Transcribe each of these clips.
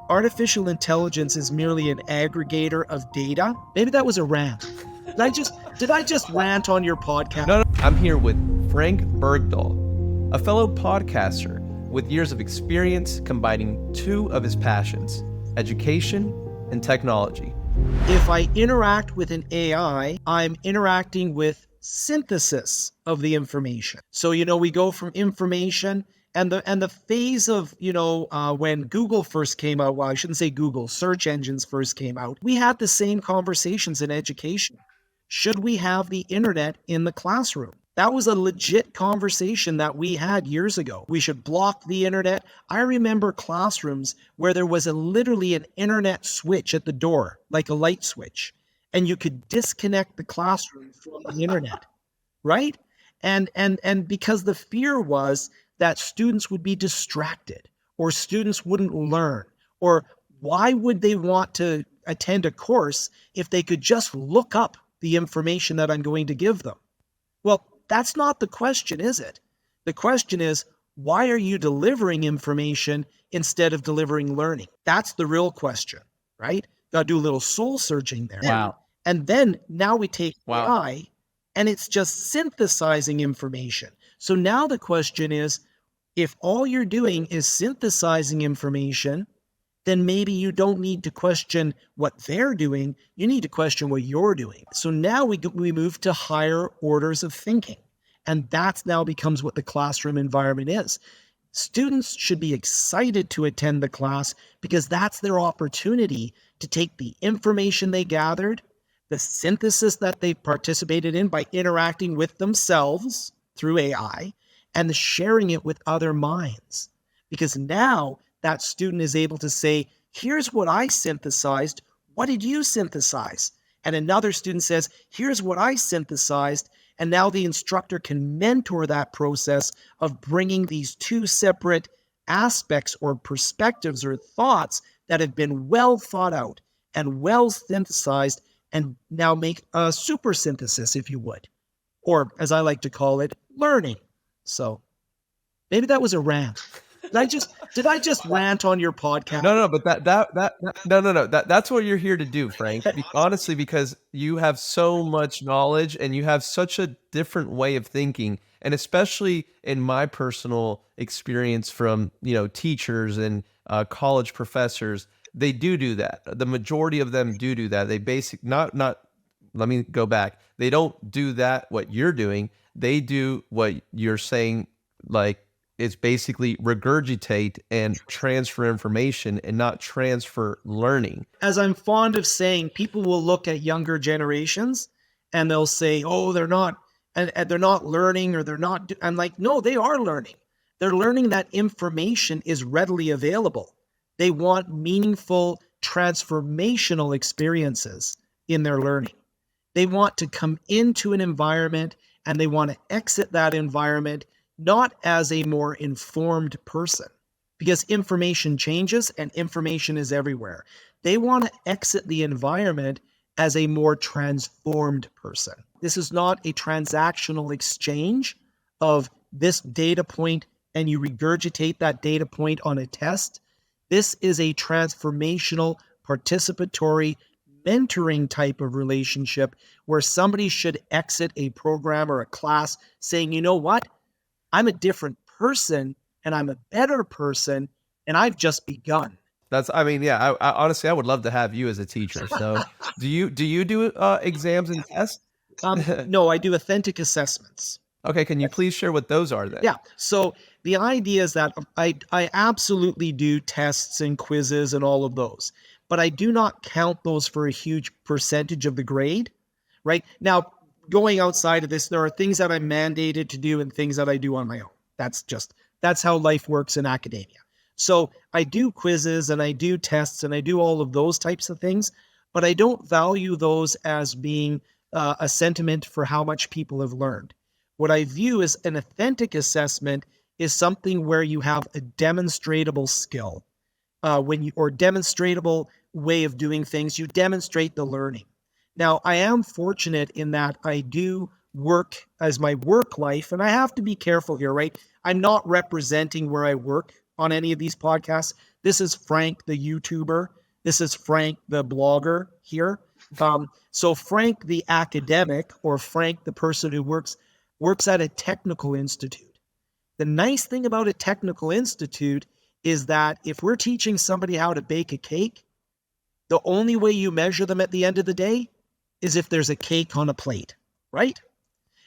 artificial intelligence is merely an aggregator of data. Maybe that was a rant. Did I just rant on your podcast? No, I'm here with Frank Bergdahl, a fellow podcaster with years of experience combining two of his passions, education and technology. If I interact with an AI, I'm interacting with synthesis of the information. So, we go from information and the phase of, when Google first came out, well, I shouldn't say Google, search engines first came out, we had the same conversations in education. Should we have the internet in the classroom? That was a legit conversation that we had years ago. We should block the internet. I remember classrooms where there was literally an internet switch at the door, like a light switch, and you could disconnect the classroom from the internet, right? And because the fear was that students would be distracted or students wouldn't learn, or why would they want to attend a course if they could just look up the information that I'm going to give them? Well, that's not the question, is it? The question is, why are you delivering information instead of delivering learning? That's the real question, right? Got to do a little soul searching there. Wow. And then now we take AI and it's just synthesizing information. So now the question is, if all you're doing is synthesizing information, then maybe you don't need to question what they're doing. You need to question what you're doing. So now we move to higher orders of thinking. And that now becomes what the classroom environment is. Students should be excited to attend the class because that's their opportunity to take the information they gathered, the synthesis that they've participated in by interacting with themselves through AI, and the sharing it with other minds. Because now that student is able to say, here's what I synthesized. What did you synthesize? And another student says, here's what I synthesized. And now the instructor can mentor that process of bringing these two separate aspects or perspectives or thoughts that have been well thought out and well synthesized and now make a super synthesis, if you would. Or as I like to call it, learning. So maybe that was a rant. Did I just rant on your podcast? No, but that's what you're here to do, Frank. Honestly, because you have so much knowledge and you have such a different way of thinking, and especially in my personal experience from teachers and college professors, they do that. The majority of them do that. They not. Let me go back. They don't do that what you're doing. They do what you're saying, like. It's basically regurgitate and transfer information and not transfer learning. As I'm fond of saying, people will look at younger generations and they'll say, oh, they're not, and they're not learning, or they're not. I'm like, no, they are learning. They're learning that information is readily available. They want meaningful, transformational experiences in their learning. They want to come into an environment and they want to exit that environment not as a more informed person, because information changes and information is everywhere. They want to exit the environment as a more transformed person. This is not a transactional exchange of this data point and you regurgitate that data point on a test. This is a transformational, participatory, mentoring type of relationship where somebody should exit a program or a class saying, you know what? I'm a different person and I'm a better person and I've just begun. I honestly, I would love to have you as a teacher. So do you do exams and tests? No, I do authentic assessments. Okay. Can you please share what those are then? Yeah. So the idea is that I absolutely do tests and quizzes and all of those, but I do not count those for a huge percentage of the grade, right? Now, going outside of this, there are things that I'm mandated to do and things that I do on my own. That's how life works in academia. So I do quizzes and I do tests and I do all of those types of things, but I don't value those as being a sentiment for how much people have learned. What I view as an authentic assessment is something where you have a demonstratable skill, or demonstratable way of doing things. You demonstrate the learning. Now, I am fortunate in that I do work as my work life, and I have to be careful here, right? I'm not representing where I work on any of these podcasts. This is Frank, the YouTuber. This is Frank, the blogger here. So Frank, the academic, or Frank, the person who works at a technical institute. The nice thing about a technical institute is that if we're teaching somebody how to bake a cake, the only way you measure them at the end of the day is if there's a cake on a plate, right?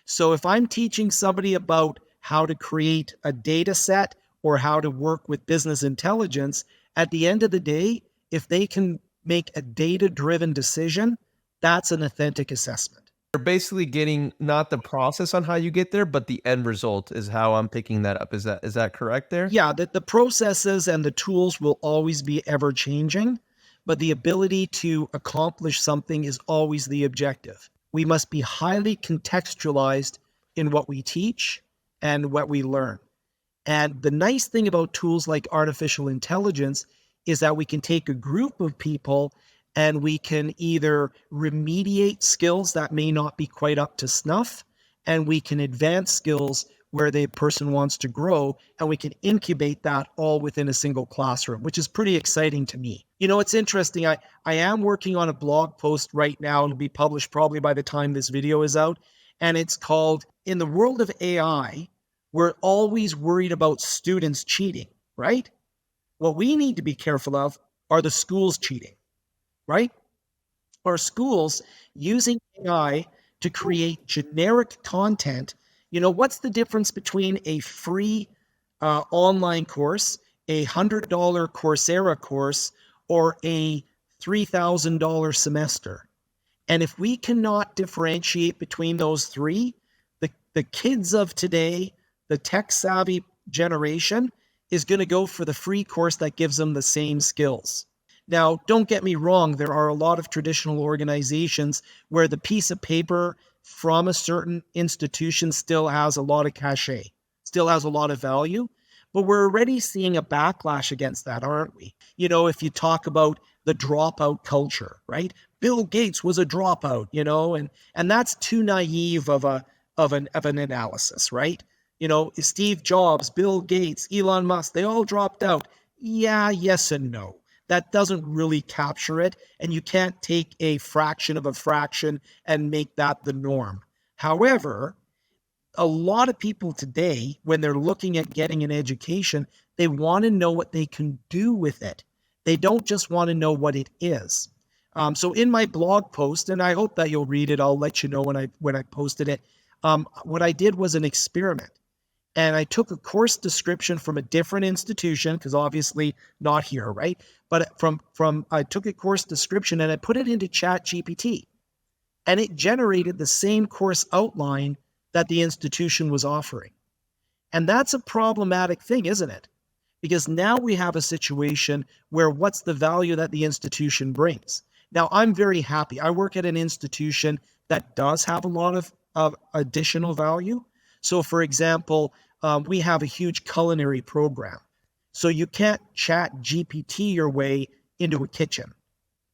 So if I'm teaching somebody about how to create a data set or how to work with business intelligence, at the end of the day, if they can make a data-driven decision, that's an authentic assessment. You're basically getting not the process on how you get there, but the end result is how I'm picking that up. Is that correct there? Yeah, the processes and the tools will always be ever changing, but the ability to accomplish something is always the objective. We must be highly contextualized in what we teach and what we learn. And the nice thing about tools like artificial intelligence is that we can take a group of people and we can either remediate skills that may not be quite up to snuff, and we can advance skills where the person wants to grow, and we can incubate that all within a single classroom, which is pretty exciting to me. You know, it's interesting. I am working on a blog post right now. It'll be published probably by the time this video is out. And it's called, In the World of AI, We're Always Worried About Students Cheating, right? What we need to be careful of are the schools cheating, right? Or schools using AI to create generic content. You know, what's the difference between a free online course, a $100 Coursera course, or a $3,000 semester? And if we cannot differentiate between those three, the kids of today, the tech-savvy generation, is going to go for the free course that gives them the same skills. Now, don't get me wrong, there are a lot of traditional organizations where the piece of paper from a certain institution still has a lot of cachet, still has a lot of value, but we're already seeing a backlash against that, aren't we? You know, if you talk about the dropout culture, right? Bill Gates was a dropout, you know, and that's too naive of an analysis, right? You know, Steve Jobs, Bill Gates, Elon Musk, they all dropped out. Yeah, yes and no. That doesn't really capture it, and you can't take a fraction of a fraction and make that the norm. However, a lot of people today, when they're looking at getting an education, they want to know what they can do with it. They don't just want to know what it is. So in my blog post, and I hope that you'll read it, I'll let you know when I posted it. What I did was an experiment. And I took a course description from a different institution, because obviously not here, right? But I took a course description and I put it into ChatGPT, and it generated the same course outline that the institution was offering. And that's a problematic thing, isn't it? Because now we have a situation where what's the value that the institution brings? Now, I'm very happy. I work at an institution that does have a lot of additional value. So, for example, we have a huge culinary program. So you can't chat GPT your way into a kitchen.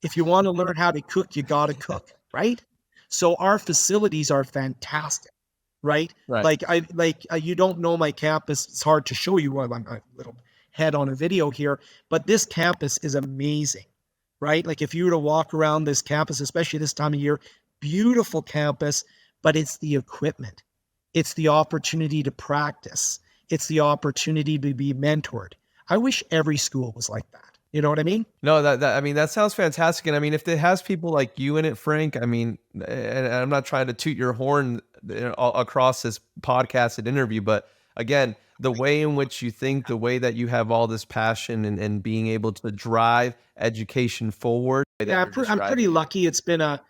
If you want to learn how to cook, you got to cook, right? So our facilities are fantastic, right? Right. You don't know my campus. It's hard to show you while I'm a little head on a video here, but this campus is amazing, right? Like if you were to walk around this campus, especially this time of year, beautiful campus, but it's the equipment. It's the opportunity to practice. It's the opportunity to be mentored. I wish every school was like that. You know what I mean? No, that sounds fantastic. And I mean, if it has people like you in it, Frank, I mean, and I'm not trying to toot your horn across this podcast and interview, but again, the way in which you think, the way that you have all this passion and being able to drive education forward. Yeah, I'm pretty lucky. It's been a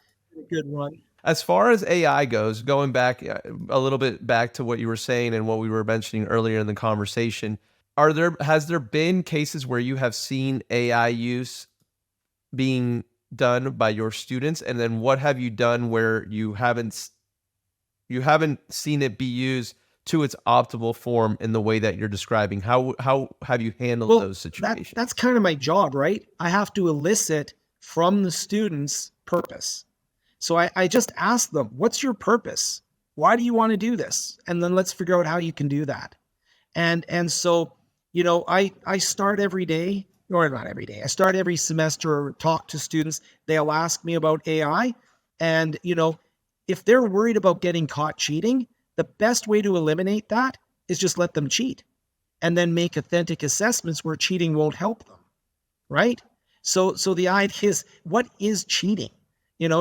good run. As far as AI goes, going back a little bit back to what you were saying and what we were mentioning earlier in the conversation, has there been cases where you have seen AI use being done by your students, and then what have you done where you haven't seen it be used to its optimal form in the way that you're describing? How have you handled those situations? That's kind of my job, right? I have to elicit from the students purpose. So I just ask them, what's your purpose? Why do you want to do this? And then let's figure out how you can do that. And so I start every day, or not every day. I start every semester or talk to students. They'll ask me about AI. And, if they're worried about getting caught cheating, the best way to eliminate that is just let them cheat and then make authentic assessments where cheating won't help them, right? So the idea is, what is cheating?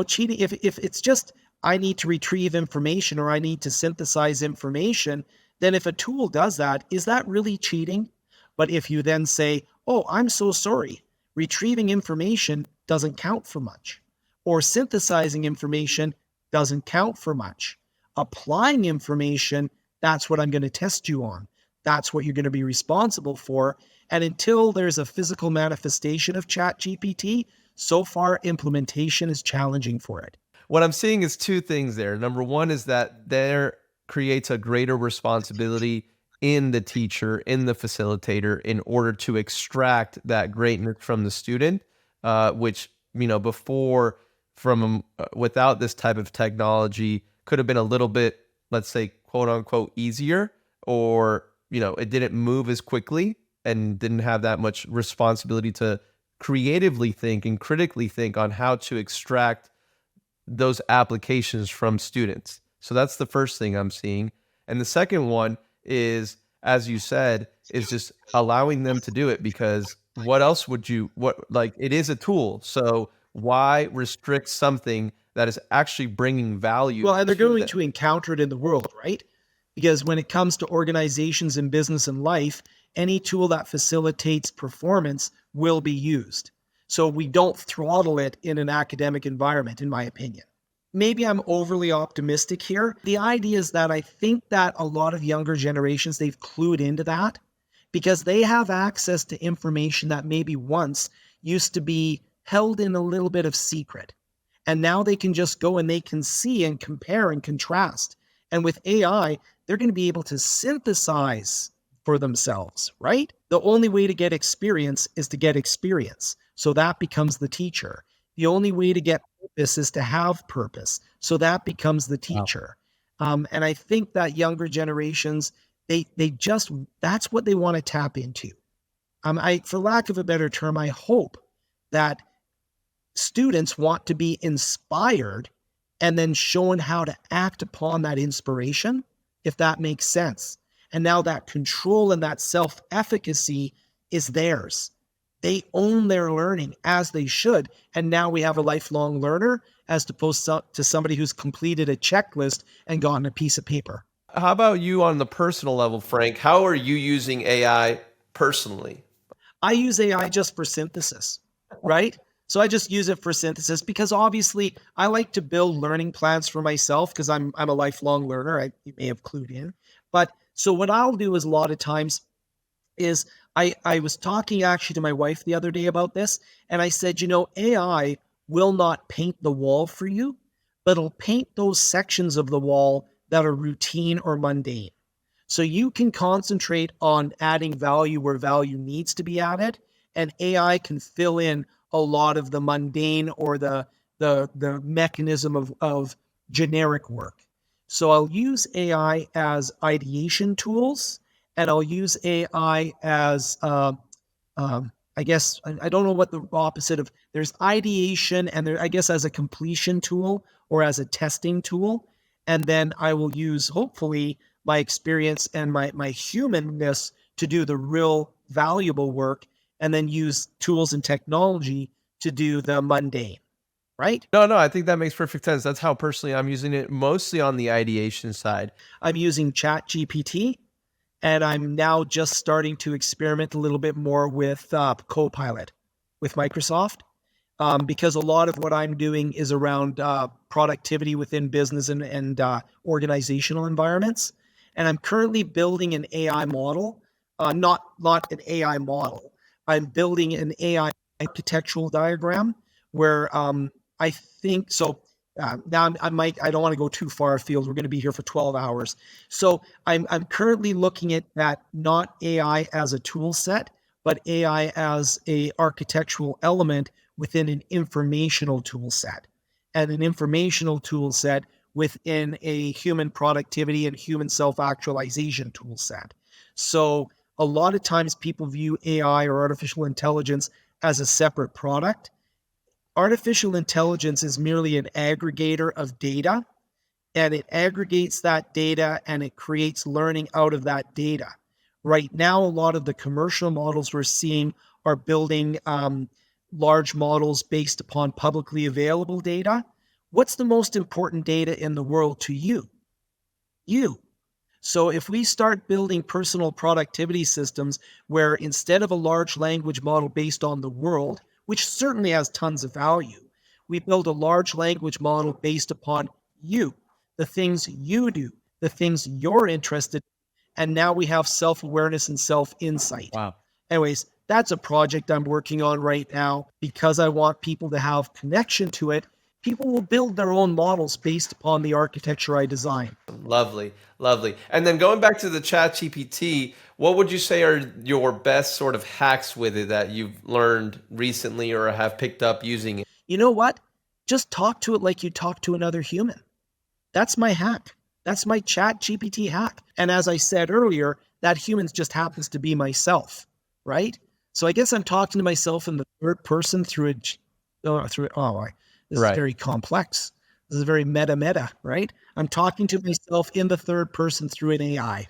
Cheating, if it's just I need to retrieve information or I need to synthesize information, then if a tool does that, is that really cheating? But if you then say, oh, I'm so sorry, retrieving information doesn't count for much, or synthesizing information doesn't count for much, applying information, that's what I'm going to test you on. That's what you're going to be responsible for. And until there's a physical manifestation of ChatGPT, so far implementation is challenging for it. What I'm seeing is two things there. Number one is that there creates a greater responsibility in the teacher, in the facilitator, in order to extract that greatness from the student, which, before without this type of technology could have been a little bit, let's say, quote unquote, easier, or, it didn't move as quickly and didn't have that much responsibility to creatively think and critically think on how to extract those applications from students. So that's the first thing I'm seeing. And the second one is, as you said, is just allowing them to do it, because what else would it is a tool. So why restrict something that is actually bringing value? Well, and they're going them? to encounter it in the world, right? Because when it comes to organizations in business and life, any tool that facilitates performance will be used. So we don't throttle it in an academic environment, in my opinion. Maybe I'm overly optimistic here. The idea is that I think that a lot of younger generations, they've clued into that because they have access to information that maybe once used to be held in a little bit of secret. And now they can just go and they can see and compare and contrast. And with AI, they're going to be able to synthesize for themselves, right? The only way to get experience is to get experience. So that becomes the teacher. The only way to get purpose is to have purpose. So that becomes the teacher. Wow. And I think that younger generations, they just, that's what they want to tap into. For lack of a better term, I hope that students want to be inspired and then shown how to act upon that inspiration, if that makes sense. And now that control and that self-efficacy is theirs. They own their learning as they should. And now we have a lifelong learner as opposed to somebody who's completed a checklist and gotten a piece of paper. How about you on the personal level, Frank? How are you using AI personally? I use AI just for synthesis, right? So I just use it for synthesis because obviously I like to build learning plans for myself because I'm a lifelong learner. You may have clued in. But so what I'll do is a lot of times is I was talking actually to my wife the other day about this, and I said, AI will not paint the wall for you, but it'll paint those sections of the wall that are routine or mundane. So you can concentrate on adding value where value needs to be added, and AI can fill in a lot of the mundane or the mechanism of generic work. So I'll use AI as ideation tools, and I'll use AI as, I guess, I don't know what the opposite of, there's ideation and I guess as a completion tool or as a testing tool. And then I will use, hopefully, my experience and my humanness to do the real valuable work, and then use tools and technology to do the mundane, right? No, I think that makes perfect sense. That's how personally I'm using it, mostly on the ideation side. I'm using ChatGPT, and I'm now just starting to experiment a little bit more with Copilot with Microsoft, because a lot of what I'm doing is around productivity within business and organizational environments. And I'm currently building an AI model, not an AI model. I'm building an AI architectural diagram where I think so. Now I don't want to go too far afield. We're going to be here for 12 hours. So I'm currently looking at that, not AI as a tool set, but AI as a architectural element within an informational tool set, and an informational tool set within a human productivity and human self-actualization tool set. So A lot of times people view AI or artificial intelligence as a separate product. Artificial intelligence is merely an aggregator of data, and it aggregates that data and it creates learning out of that data. Right now, a lot of the commercial models we're seeing are building large models based upon publicly available data. What's the most important data in the world to you? You. So if we start building personal productivity systems where instead of a large language model based on the world, which certainly has tons of value, we build a large language model based upon you, the things you do, the things you're interested in, and now we have self-awareness and self-insight. Wow. Anyways, that's a project I'm working on right now because I want people to have connection to it. People will build their own models based upon the architecture I design. Lovely, lovely. And then going back to the Chat GPT, what would you say are your best sort of hacks with it that you've learned recently or have picked up using it? You know what? Just talk to it like you talk to another human. That's my hack. That's my Chat GPT hack. And as I said earlier, that human just happens to be myself, right? So I guess I'm talking to myself in the third person through this is Right. very complex. This is very meta, right? I'm talking to myself in the third person through an AI.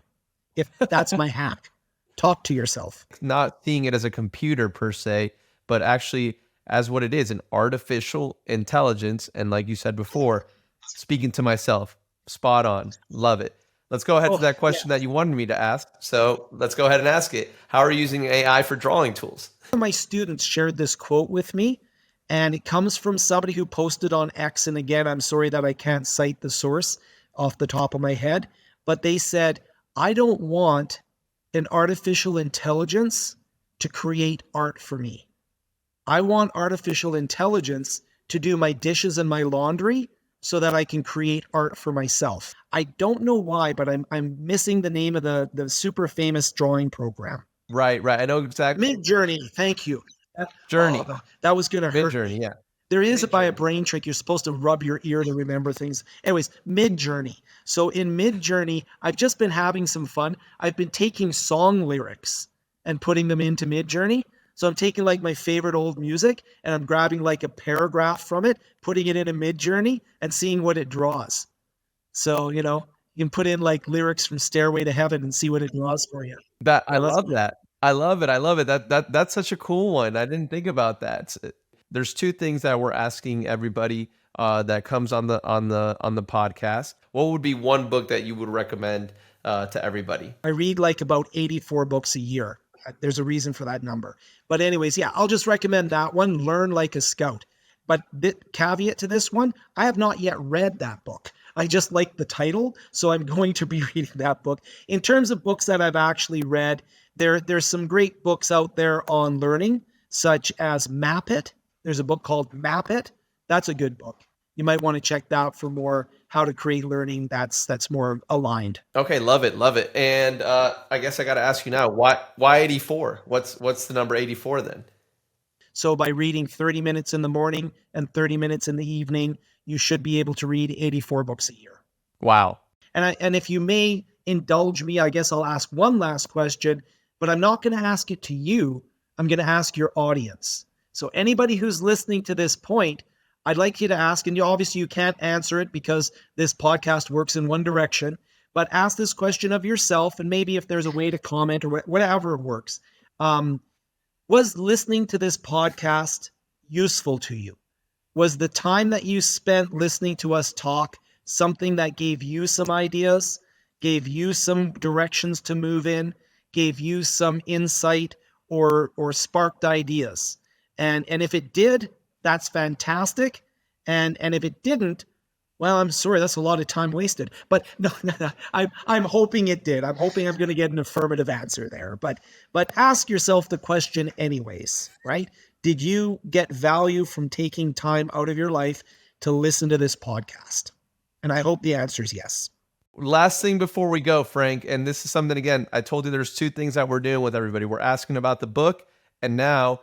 If that's my hack, talk to yourself. Not seeing it as a computer per se, but actually as what it is, an artificial intelligence. And like you said before, speaking to myself, spot on. Love it. Let's go ahead to that question that you wanted me to ask. So let's go ahead and ask it. How are you using AI for drawing tools? My students shared this quote with me, and it comes from somebody who posted on X. And again, I'm sorry that I can't cite the source off the top of my head, but they said, I don't want an artificial intelligence to create art for me. I want artificial intelligence to do my dishes and my laundry so that I can create art for myself. I don't know why, but I'm missing the name of the super famous drawing program. Right, right. I know exactly. Midjourney, thank you. Journey. That was going to hurt Midjourney, me. yeah. There is by a brain trick. You're supposed to rub your ear to remember things. Anyways, Midjourney. So in Midjourney, I've just been having some fun. I've been taking song lyrics and putting them into Midjourney. So I'm taking like my favorite old music and I'm grabbing like a paragraph from it, putting it in a Midjourney and seeing what it draws. So, you can put in like lyrics from Stairway to Heaven and see what it draws for you. I love that. I love it. I love it. That's such a cool one. I didn't think about that. There's two things that we're asking everybody that comes on the podcast. What would be one book that you would recommend to everybody? I read like about 84 books a year. There's a reason for that number. But anyways, yeah, I'll just recommend that one, Learn Like a Scout. But the caveat to this one, I have not yet read that book. I just like the title, so I'm going to be reading that book. In terms of books that I've actually read, there's some great books out there on learning, such as Map It. There's a book called Map It. That's a good book. You might want to check that out for more how to create learning that's more aligned. Okay, love it, love it. And I guess I got to ask you now, why 84? What's the number 84 then? So by reading 30 minutes in the morning and 30 minutes in the evening, you should be able to read 84 books a year. Wow. And if you may indulge me, I guess I'll ask one last question, but I'm not going to ask it to you. I'm going to ask your audience. So anybody who's listening to this point, I'd like you to ask, and obviously you can't answer it because this podcast works in one direction, but ask this question of yourself, and maybe if there's a way to comment or whatever works. Was listening to this podcast useful to you? Was the time that you spent listening to us talk something that gave you some ideas, gave you some directions to move in, gave you some insight or sparked ideas? And if it did, that's fantastic. And if it didn't, well, I'm sorry, that's a lot of time wasted. But no, I'm hoping it did. I'm hoping I'm going to get an affirmative answer there. But ask yourself the question anyways, right? Did you get value from taking time out of your life to listen to this podcast? And I hope the answer is yes. Last thing before we go, Frank, and this is something, again, I told you there's two things that we're doing with everybody. We're asking about the book, and now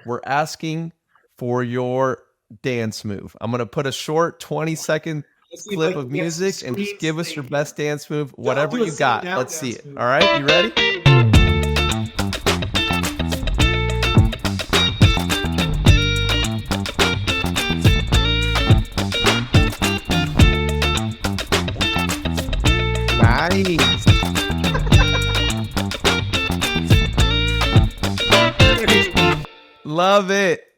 we're asking for your dance move. I'm going to put a short 20-second clip of music and just give us your best dance move, whatever you got. Let's see it. All right, you ready? Nice. Love it.